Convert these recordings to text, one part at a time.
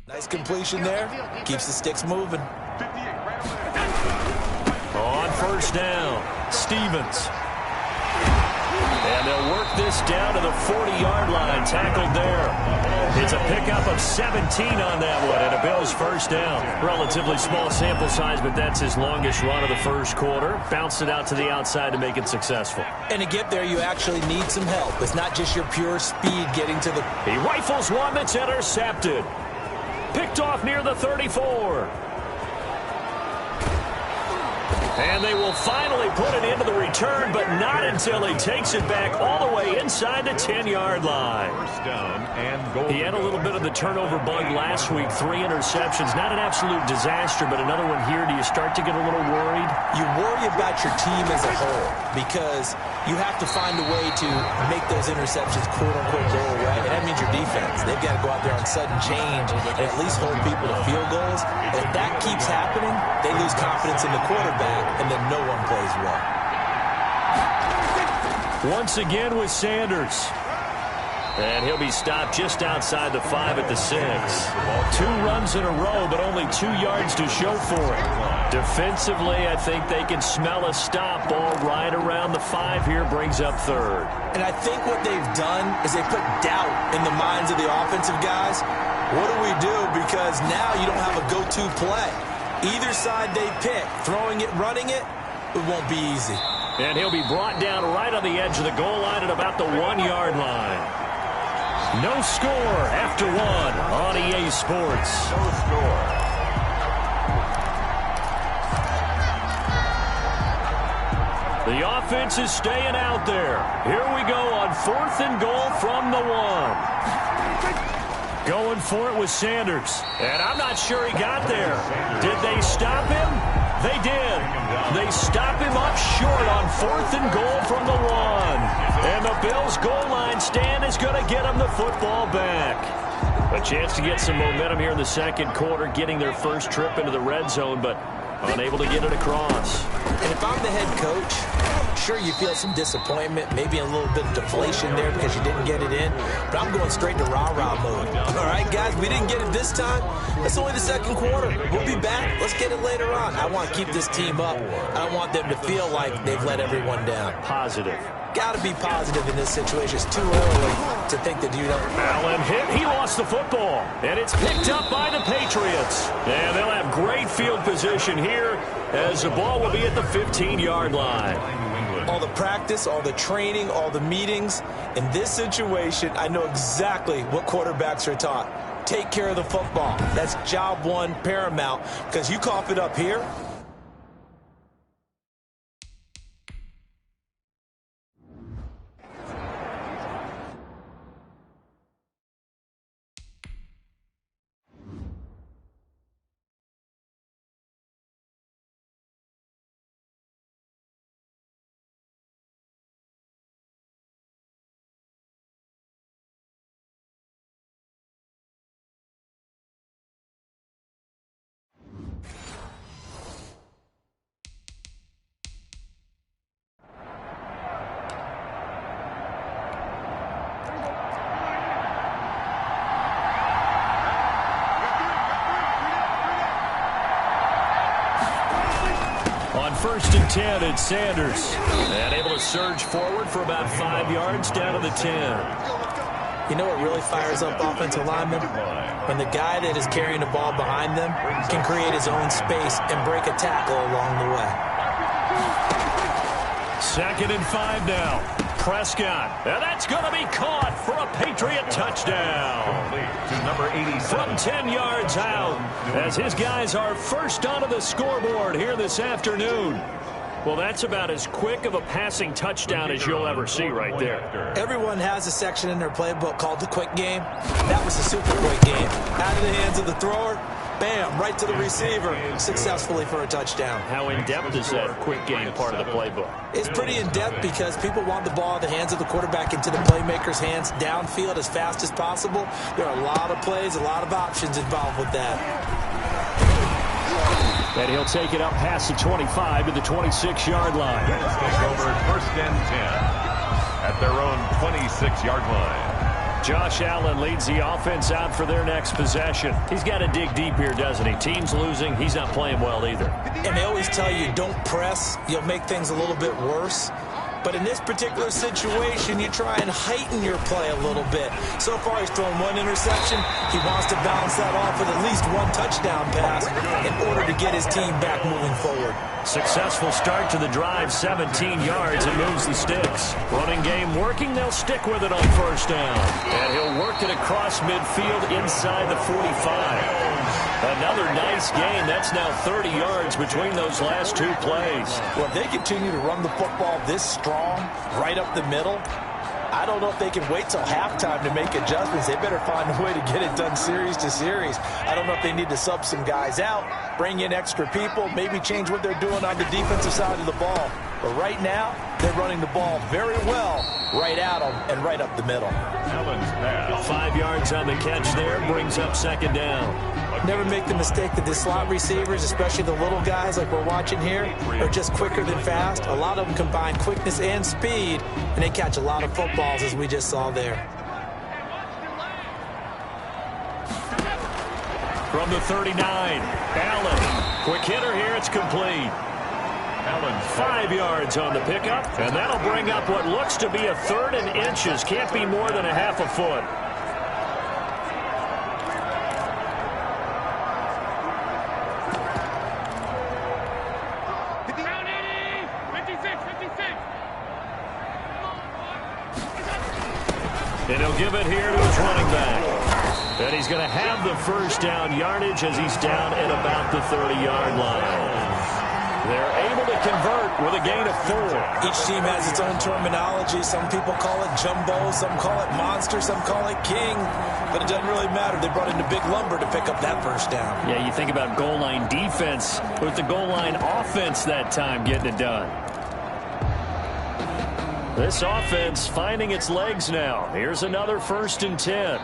Nice completion there. Keeps the sticks moving. On first down, Stevens. And they'll work this down to the 40-yard line, tackled there. It's a pickup of 17 on that one, and a Bills first down. Relatively small sample size, but that's his longest run of the first quarter. Bounced it out to the outside to make it successful. And to get there, you actually need some help. It's not just your pure speed getting to the... He rifles one that's intercepted. Picked off near the 34. And they will finally put it into the return, but not until he takes it back all the way inside the 10-yard line. First down and goal. He had a little bit of the turnover bug last week. 3 interceptions. Not an absolute disaster, but another one here. Do you start to get a little worried? You worry about your team as a whole because you have to find a way to make those interceptions quote-unquote go away, and that means your defense. They've got to go out there on sudden change and at least hold people to field goals. And if that keeps happening, they lose confidence in the quarterback, and then no one plays well. Once again with Sanders. And he'll be stopped just outside the 5 at the 6. 2 runs in a row, but only 2 yards to show for it. Defensively, I think they can smell a stop. Ball right around the 5 here, brings up 3rd. And I think what they've done is they put doubt in the minds of the offensive guys. What do we do? Because now you don't have a go-to play. Either side they pick, throwing it, running it, it won't be easy. And he'll be brought down right on the edge of the goal line at about the 1-yard line. No score after 1 on EA Sports. No score. The offense is staying out there. Here we go on 4th and goal from the 1. Going for it with Sanders. And I'm not sure he got there. Did they stop him? They did. They stop him up short on 4th and goal from the 1. And the Bills' goal line stand is going to get them the football back. A chance to get some momentum here in the second quarter, getting their first trip into the red zone, but unable to get it across. And if I'm the head coach, sure you feel some disappointment, maybe a little bit of deflation there because you didn't get it in, but I'm going straight to rah-rah mode. All right, guys, we didn't get it this time. It's only the second quarter. We'll be back. Let's get it later on. I want to keep this team up. I don't want them to feel like they've let everyone down. Positive. Got to be positive in this situation. It's too early to think that you don't. Allen hit. He lost the football. And it's picked up by the Patriots. And they'll have great field position here as the ball will be at the 15-yard line. All the practice, all the training, all the meetings. In this situation, I know exactly what quarterbacks are taught. Take care of the football. That's job one, paramount. Because you cough it up here, First and 10, it's Sanders. And able to surge forward for about 5 yards down to the 10. You know what really fires up offensive linemen? When the guy that is carrying the ball behind them can create his own space and break a tackle along the way. 2nd and 5 now. Prescott. And that's going to be caught for a Patriot touchdown. To number 87. From 10 yards out, as his guys are first onto the scoreboard here this afternoon. Well, that's about as quick of a passing touchdown as you'll ever see right there. Everyone has a section in their playbook called the quick game. That was the super quick game. Out of the hands of the thrower, bam, right to the receiver, successfully for a touchdown. How in-depth is that quick game part of the playbook? It's pretty in-depth because people want the ball in the hands of the quarterback into the playmaker's hands downfield as fast as possible. There are a lot of plays, a lot of options involved with that. And he'll take it up past the 25 to the 26-yard line. Take over 1st and 10 at their own 26-yard line. Josh Allen leads the offense out for their next possession. He's got to dig deep here, doesn't he? Team's losing. He's not playing well either. And they always tell you, don't press. You'll make things a little bit worse. But in this particular situation, you try and heighten your play a little bit. So far, he's thrown one interception. He wants to balance that off with at least one touchdown pass in order to get his team back moving forward. Successful start to the drive, 17 yards, and moves the sticks. Running game working, they'll stick with it on first down. And he'll work it across midfield inside the 45. Another nice gain. That's now 30 yards between those last two plays. Well, if they continue to run the football this strong, right up the middle, I don't know if they can wait till halftime to make adjustments. They better find a way to get it done series to series. I don't know if they need to sub some guys out, bring in extra people, maybe change what they're doing on the defensive side of the ball. But right now, they're running the ball very well right at them and right up the middle. 5 yards on the catch there, brings up second down. Never make the mistake that the slot receivers, especially the little guys like we're watching here, are just quicker than fast. A lot of them combine quickness and speed, and they catch a lot of footballs, as we just saw there. From the 39, Allen. Quick hitter here, it's complete. Allen, 5 yards on the pickup, and that'll bring up what looks to be a 3rd and inches. Can't be more than a half a foot. And he'll give it here to his running back. And he's going to have the first down yardage as he's down at about the 30-yard line. They're able to convert with a gain of 4. Each team has its own terminology. Some people call it jumbo, some call it monster, some call it king. But it doesn't really matter. They brought in the big lumber to pick up that first down. Yeah, you think about goal line defense with the goal line offense that time getting it done. This offense finding its legs now. Here's another 1st and 10.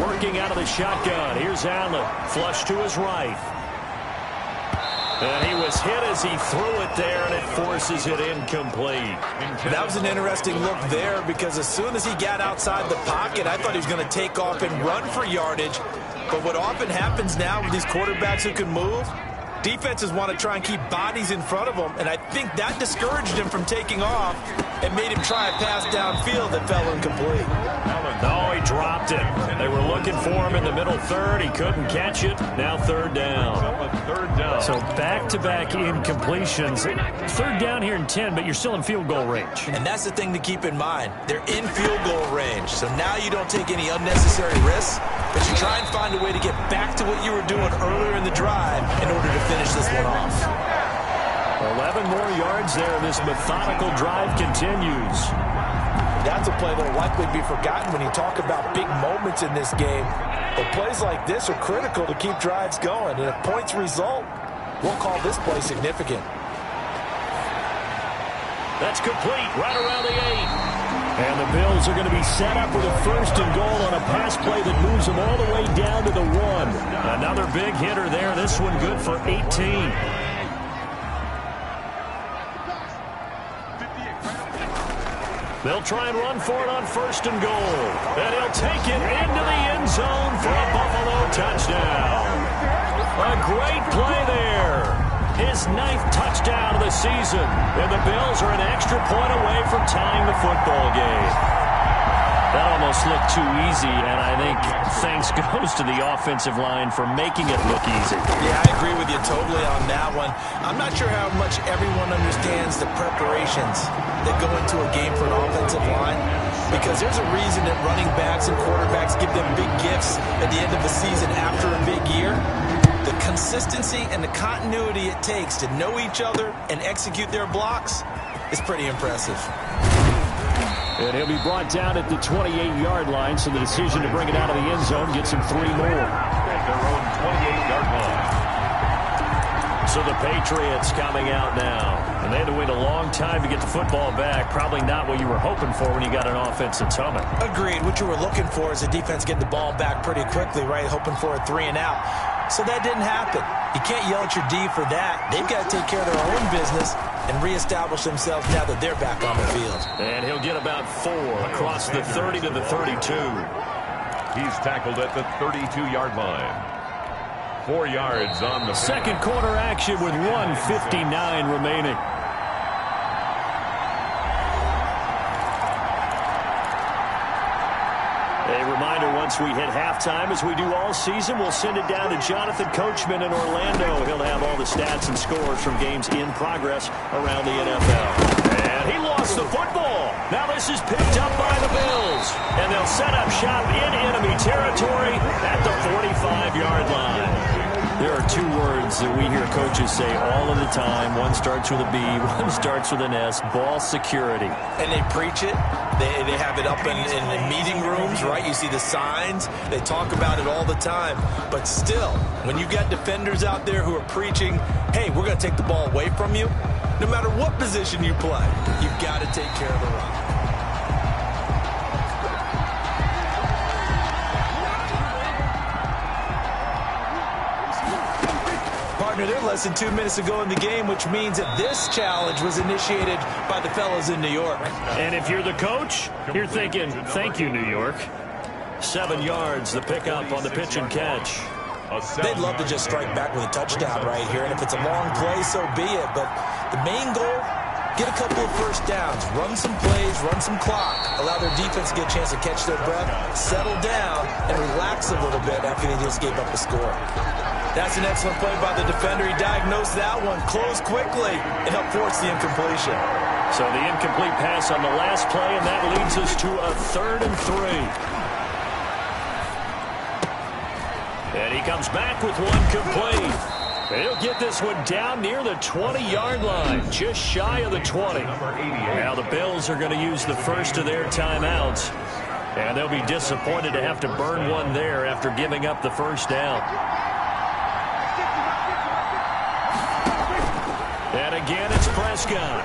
Working out of the shotgun. Here's Allen. Flush to his right. And he was hit as he threw it there, and it forces it incomplete. That was an interesting look there because as soon as he got outside the pocket, I thought he was going to take off and run for yardage. But what often happens now with these quarterbacks who can move, defenses want to try and keep bodies in front of them, and I think that discouraged him from taking off and made him try a pass downfield that fell incomplete. No, he dropped it. They were looking for him in the middle 3rd. He couldn't catch it. Now 3rd down. So back-to-back incompletions. 3rd down here in 10, but you're still in field goal range. And that's the thing to keep in mind. They're in field goal range, so now you don't take any unnecessary risks, but you try and find a way to get back to what you were doing earlier in the drive in order to finish this one off. 11 more yards there. This methodical drive continues. That's a play that will likely be forgotten when you talk about big moments in this game. But plays like this are critical to keep drives going. And if points result, we'll call this play significant. That's complete right around the 8. And the Bills are going to be set up with a 1st and goal on a pass play that moves them all the way down to the 1. Another big hitter there. This one good for 18. They'll try and run for it on 1st and goal. And he'll take it into the end zone for a Buffalo touchdown. A great play there. His 9th touchdown of the season. And the Bills are an extra point away from tying the football game. That almost looked too easy, and I think thanks goes to the offensive line for making it look easy. Yeah, I agree with you totally on that one. I'm not sure how much everyone understands the preparations that go into a game for an offensive line, because there's a reason that running backs and quarterbacks give them big gifts at the end of the season after a big year. The consistency and the continuity it takes to know each other and execute their blocks is pretty impressive. And he'll be brought down at the 28-yard line, so the decision to bring it out of the end zone gets him 3 more. At their own 28-yard line. So the Patriots coming out now. And they had to wait a long time to get the football back. Probably not what you were hoping for when you got an offense that's humming. Agreed. What you were looking for is the defense getting the ball back pretty quickly, right? Hoping for a 3 and out. So that didn't happen. You can't yell at your D for that. They've got to take care of their own business and reestablish themselves now that they're back on the field. And he'll get about 4 across the 30 to the 32. He's tackled at the 32-yard line. 4 yards on the second quarter action with 1:59 remaining. A reminder, once we hit halftime, as we do all season, we'll send it down to Jonathan Coachman in Orlando. He'll have all the stats and scores from games in progress around the NFL. And he lost the football. Now this is picked up by the Bills. And they'll set up shop in enemy territory at the 45-yard line. There are 2 words that we hear coaches say all of the time. One starts with a B, one starts with an S, ball security. And they preach it. They have it up in meeting rooms, right? You see the signs. They talk about it all the time. But still, when you've got defenders out there who are preaching, hey, we're going to take the ball away from you, no matter what position you play, you've got to take care of the run. Partner, they're less than 2 minutes to go in the game, which means that this challenge was initiated by the fellas in New York. And if you're the coach, you're thinking, thank you, New York. 7 yards, the pickup on the pitch and catch. They'd love to just strike back with a touchdown right here, and if it's a long play, so be it. But the main goal, get a couple of first downs, run some plays, run some clock, allow their defense to get a chance to catch their breath, settle down, and relax a little bit after they just gave up a score. That's an excellent play by the defender. He diagnosed that one, closed quickly, and helped force the incompletion. So the incomplete pass on the last play, and that leads us to a 3rd and 3. And he comes back with one complete. He'll get this one down near the 20-yard line, just shy of the 20. Now the Bills are going to use the first of their timeouts, and they'll be disappointed to have to burn one there after giving up the first down. And again, it's Prescott.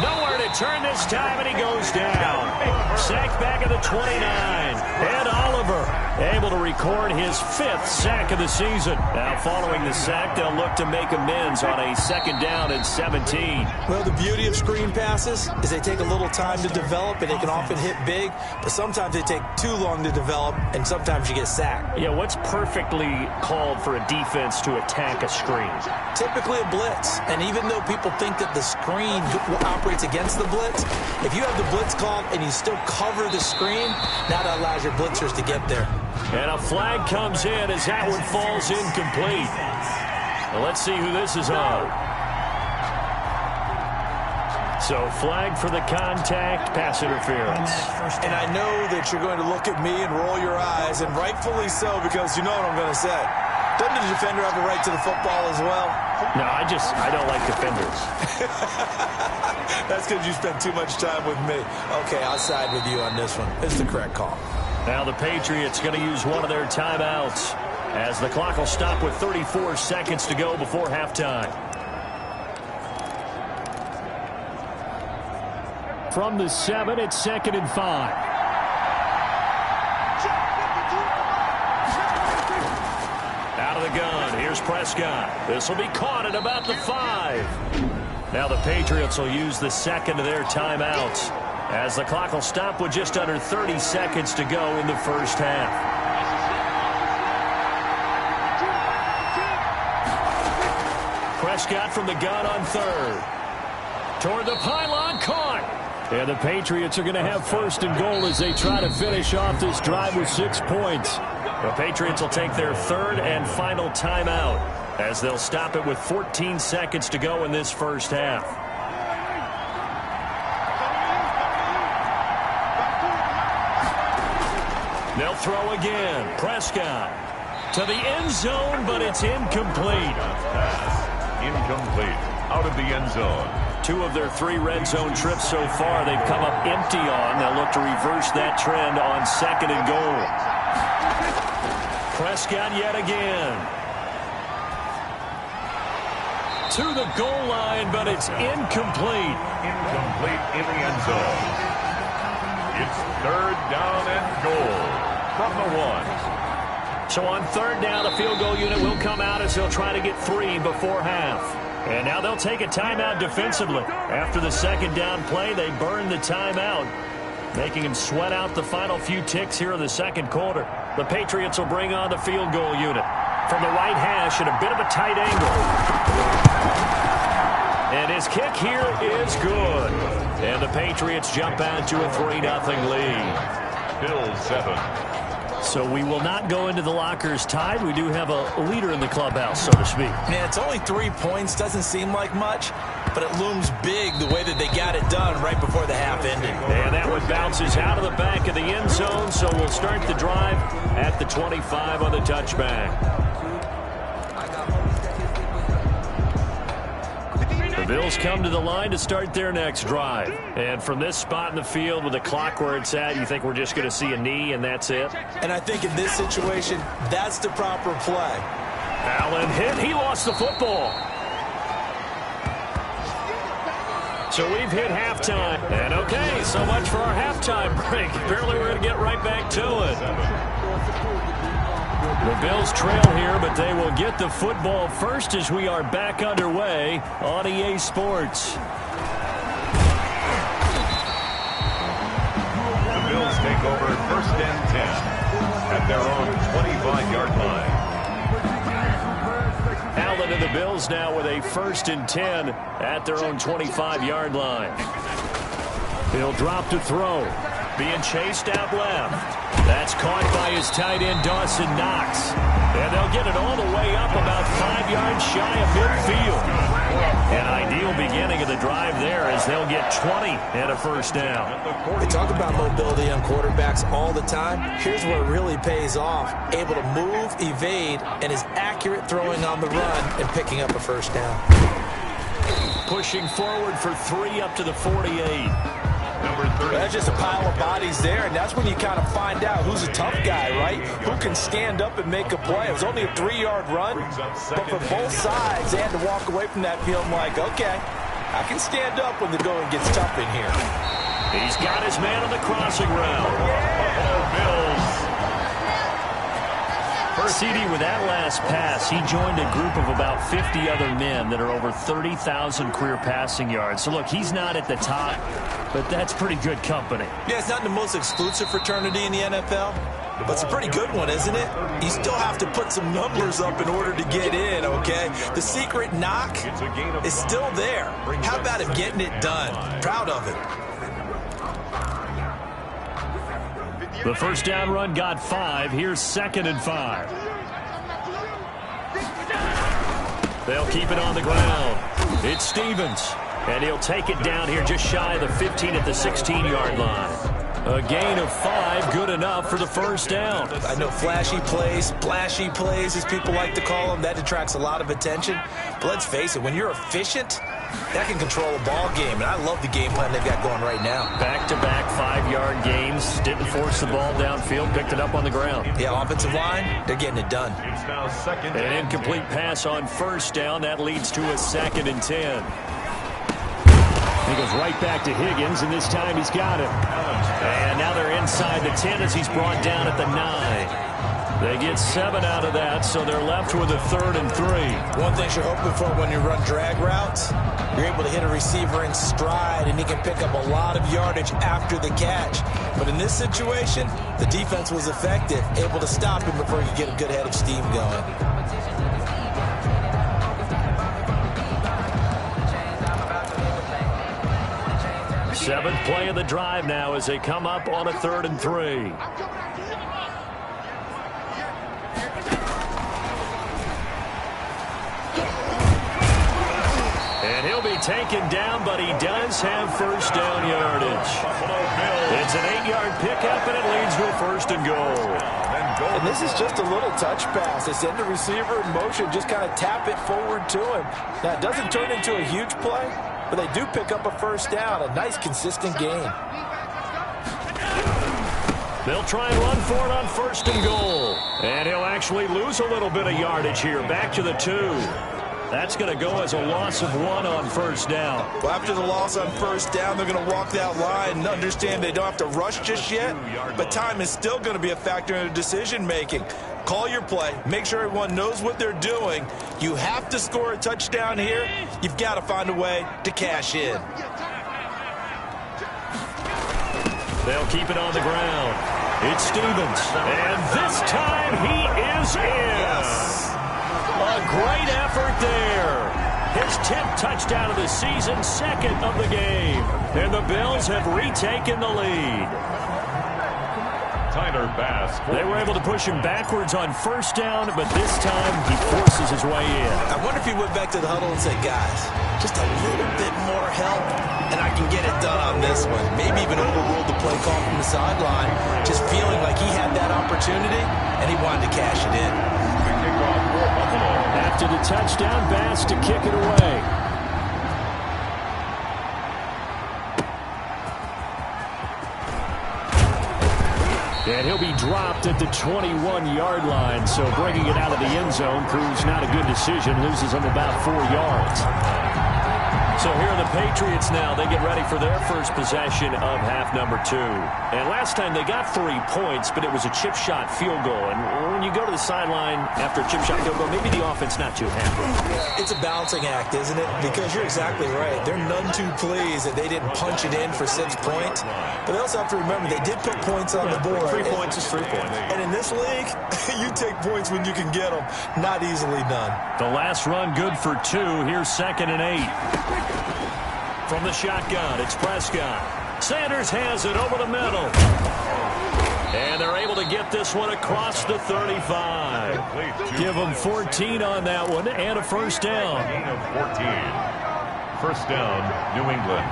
Nowhere to turn this time, and he goes down. Sacked back at the 29. And Oliver able to record his 5th sack of the season. Now, following the sack, they'll look to make amends on a 2nd down and 17. Well, the beauty of screen passes is they take a little time to develop, and they can often hit big, but sometimes they take too long to develop, and sometimes you get sacked. Yeah, what's perfectly called for a defense to attack a screen? Typically a blitz, and even though people think that the screen operates against the blitz, if you have the blitz called and you still cover the screen, now that allows your blitzers to get there. And a flag comes in as that one falls incomplete. Well, let's see who this is on. So flag for the contact, pass interference. And I know that you're going to look at me and roll your eyes, and rightfully so, because you know what I'm going to say. Doesn't the defender have a right to the football as well? No, I don't like defenders. That's because you spend too much time with me. Okay, I'll side with you on this one. It's the correct call. Now the Patriots going to use one of their timeouts as the clock will stop with 34 seconds to go before halftime. From the 7, it's 2nd and 5. Out of the gun, here's Prescott. This will be caught at about the 5. Now the Patriots will use the 2nd of their timeouts as the clock will stop with just under 30 seconds to go in the first half. Prescott from the gun on 3rd. Toward the pylon, caught. And the Patriots are going to have 1st and goal as they try to finish off this drive with 6 points. The Patriots will take their 3rd and final timeout as they'll stop it with 14 seconds to go in this first half. They'll throw again. Prescott to the end zone, but it's incomplete. Incomplete. Out of the end zone. 2 of their 3 red zone trips so far they've come up empty on. They'll look to reverse that trend on 2nd and goal. Prescott yet again. To the goal line, but it's incomplete. Incomplete in the end zone. It's 3rd down and goal from the 1. So on third down, the field goal unit will come out as they'll try to get 3 before half. And now they'll take a timeout defensively. After the second down play, they burn the timeout, making him sweat out the final few ticks here in the second quarter. The Patriots will bring on the field goal unit from the right hash at a bit of a tight angle. And his kick here is good. And the Patriots jump out to a 3-0 lead. Bills 7. So we will not go into the lockers tied. We do have a leader in the clubhouse, so to speak. Yeah, it's only 3 points. Doesn't seem like much, but it looms big the way that they got it done right before the half ended. And that one bounces out of the back of the end zone, so we'll start the drive at the 25 on the touchback. The Bills come to the line to start their next drive. And from this spot in the field with the clock where it's at, you think we're just going to see a knee and that's it? And I think in this situation, that's the proper play. Allen hit. He lost the football. So we've hit halftime. And okay, so much for our halftime break. Apparently we're going to get right back to it. The Bills trail here, but they will get the football first as we are back underway on EA Sports. The Bills take over 1st and 10 at their own 25-yard line. Allen and the Bills now with a 1st and 10 at their own 25-yard line. He'll drop to throw. Being chased out left. That's caught by his tight end, Dawson Knox. And they'll get it all the way up about 5 yards shy of midfield. An ideal beginning of the drive there as they'll get 20 and a 1st down. They talk about mobility on quarterbacks all the time. Here's where it really pays off. Able to move, evade, and is accurate throwing on the run and picking up a 1st down. Pushing forward for 3 up to the 48. That's just a pile of bodies there, and that's when you kind of find out who's a tough guy, right? Who can stand up and make a play. It was only a 3-yard run, but for both sides, they had to walk away from that feeling like, okay, I can stand up when the going gets tough in here. He's got his man on the crossing route. Bills. CD, with that last pass, he joined a group of about 50 other men that are over 30,000 career passing yards. So, look, he's not at the top, but that's pretty good company. Yeah, it's not the most exclusive fraternity in the NFL, but it's a pretty good one, isn't it? You still have to put some numbers up in order to get in, okay? The secret knock is still there. How about him getting it done? Proud of it. The 1st down run got 5. Here's 2nd and 5. They'll keep it on the ground. It's Stevens. And he'll take it down here just shy of the 15 at the 16-yard line. A gain of 5, good enough for the 1st down. I know flashy plays, splashy plays, as people like to call them, that attracts a lot of attention. But let's face it, when you're efficient, that can control a ball game, and I love the game plan they've got going right now. Back-to-back 5-yard gains. Didn't force the ball downfield, picked it up on the ground. Yeah, offensive line, they're getting it done. It's now 2nd. An incomplete pass on 1st down. That leads to a 2nd and 10. He goes right back to Higgins, and this time he's got it. And now they're inside the 10 as he's brought down at the 9. They get 7 out of that, so they're left with a 3rd and 3. One thing you're hoping for when you run drag routes, you're able to hit a receiver in stride, and he can pick up a lot of yardage after the catch. But in this situation, the defense was effective, able to stop him before he could get a good head of steam going. Seventh play of the drive now as they come up on a 3rd and 3. And he'll be taken down, but he does have 1st down yardage. It's an 8-yard pickup, and it leads to a 1st and goal. And this is just a little touch pass. They send the receiver in motion, just kind of tap it forward to him. Now, it doesn't turn into a huge play, but they do pick up a 1st down. A nice, consistent gain. They'll try and run for it on 1st and goal. And he'll actually lose a little bit of yardage here, back to the 2. That's going to go as a loss of 1 on 1st down. Well, after the loss on 1st down, they're going to walk that line and understand they don't have to rush just yet, but time is still going to be a factor in the decision-making. call your play, make sure everyone knows what they're doing. You have to score a touchdown here. You've got to find a way to cash in. They'll keep it on the ground. It's Stevens. And this time he is in. Yes. A great effort there. His 10th touchdown of the season, second of the game. And the Bills have retaken the lead. Tyler Bass. They were able to push him backwards on first down, but this time he forces his way in. I wonder if he went back to the huddle and said, guys, just a little bit more help, and I can get it done on this one. Maybe even overruled the play call from the sideline, just feeling like he had that opportunity, and he wanted to cash it in. After the touchdown, Bass to kick it away. And he'll be dropped at the 21-yard line, so bringing it out of the end zone proves not a good decision, loses him about 4 yards. So here are the Patriots now. They get ready for their first possession of half number 2. And last time they got 3 points, but it was a chip shot field goal. And when you go to the sideline after a chip shot field goal, maybe the offense not too happy. It's a balancing act, isn't it? Because you're exactly right. They're none too pleased that they didn't punch it in for 6 points. But they also have to remember they did put points on the board. 3 points is 3 points. And in this league, you take points when you can get them. Not easily done. The last run good for 2. Here's 2nd and 8. From the shotgun, it's Prescott. Sanders has it over the middle. And they're able to get this one across the 35. Give them 14 on that one and a first down. Gain of 14. First down, New England.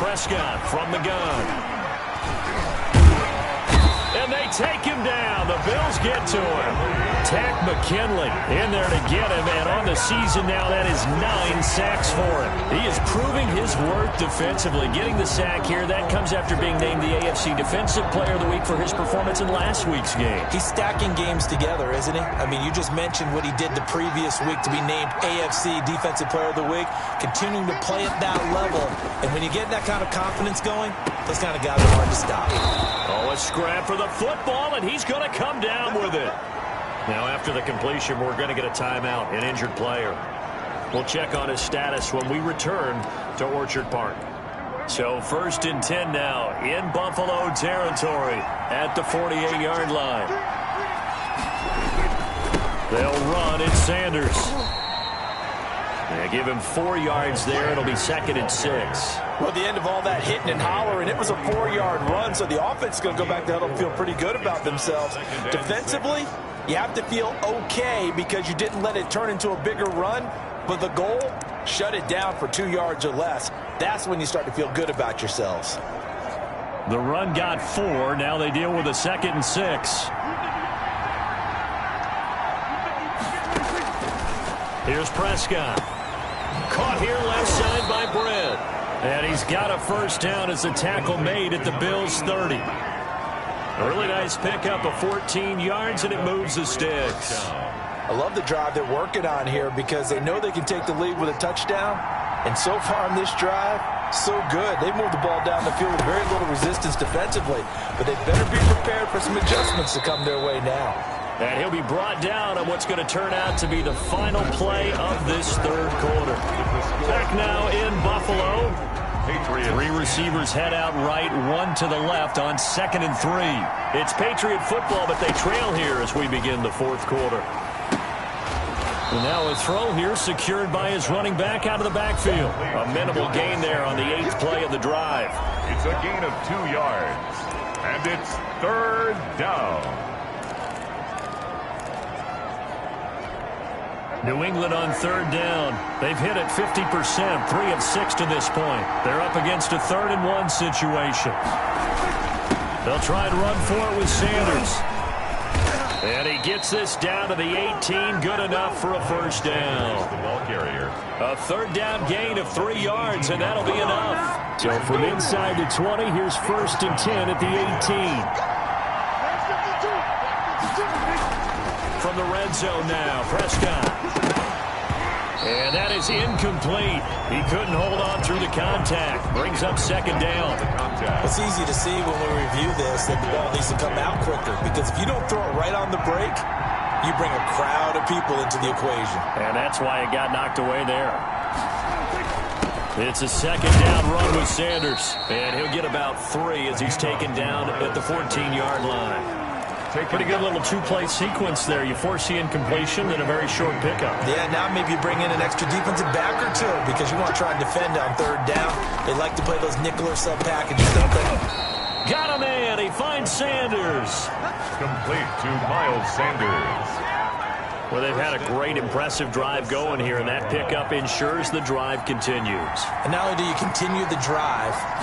Prescott from the gun. And they take him down. The Bills get to him. Tack McKinley in there to get him. And on the season now, that is 9 sacks for him. He is proving his worth defensively. Getting the sack here, that comes after being named the AFC Defensive Player of the Week for his performance in last week's game. He's stacking games together, isn't he? I mean, you just mentioned what he did the previous week to be named AFC Defensive Player of the Week. Continuing to play at that level. And when you get that kind of confidence going, those kind of guys are hard to stop. Oh, a scrap for the football, and he's going to come down with it. Now, after the completion, we're going to get a timeout, an injured player. We'll check on his status when we return to Orchard Park. So 1st and 10 now in Buffalo territory at the 48-yard line. They'll run. It's Sanders. They give him 4 yards there. It'll be 2nd and 6. Well, at the end of all that hitting and hollering, it was a 4-yard run, so the offense is going to go back to huddle and feel pretty good about themselves. Defensively, you have to feel okay because you didn't let it turn into a bigger run, but the goal, shut it down for 2 yards or less. That's when you start to feel good about yourselves. The run got 4. Now they deal with a 2nd and 6. Here's Prescott. Caught here left side by Brett. And he's got a first down as the tackle made at the Bills' 30. A really nice pickup of 14 yards, and it moves the sticks. I love the drive they're working on here because they know they can take the lead with a touchdown. And so far on this drive, so good. They moved the ball down the field with very little resistance defensively. But they better be prepared for some adjustments to come their way now. And he'll be brought down on what's going to turn out to be the final play of this 3rd quarter. Back now in Buffalo. Patriots. 3 receivers head out right, 1 to the left on 2nd and 3. It's Patriot football, but they trail here as we begin the 4th quarter. And now a throw here secured by his running back out of the backfield. A minimal gain there on the 8th play of the drive. It's a gain of 2 yards. And it's 3rd down. New England on 3rd down. They've hit it 50%, 3 of 6 to this point. They're up against a 3rd and 1 situation. They'll try and run for it with Sanders. And he gets this down to the 18, good enough for a first down. The ball carrier. A 3rd down gain of 3 yards, and that'll be enough. So from inside the 20, here's 1st and 10 at the 18. From the red zone now, Prescott. And that is incomplete. He couldn't hold on through the contact. Brings up second down. It's easy to see when we review this that the ball needs to come out quicker, because if you don't throw it right on the break, you bring a crowd of people into the equation. And that's why it got knocked away there. It's a second down run with Sanders. And he'll get about 3 as he's taken down at the 14-yard line. Pretty good little two-play sequence there. You force the incompletion, then a very short pickup. Yeah, now maybe you bring in an extra defensive back or two because you want to try and defend on third down. They like to play those nickel or sub packages, don't they? Got a man. He finds Sanders. Complete to Miles Sanders. Well, they've had a great, impressive drive going here, and that pickup ensures the drive continues. And not only do you continue the drive,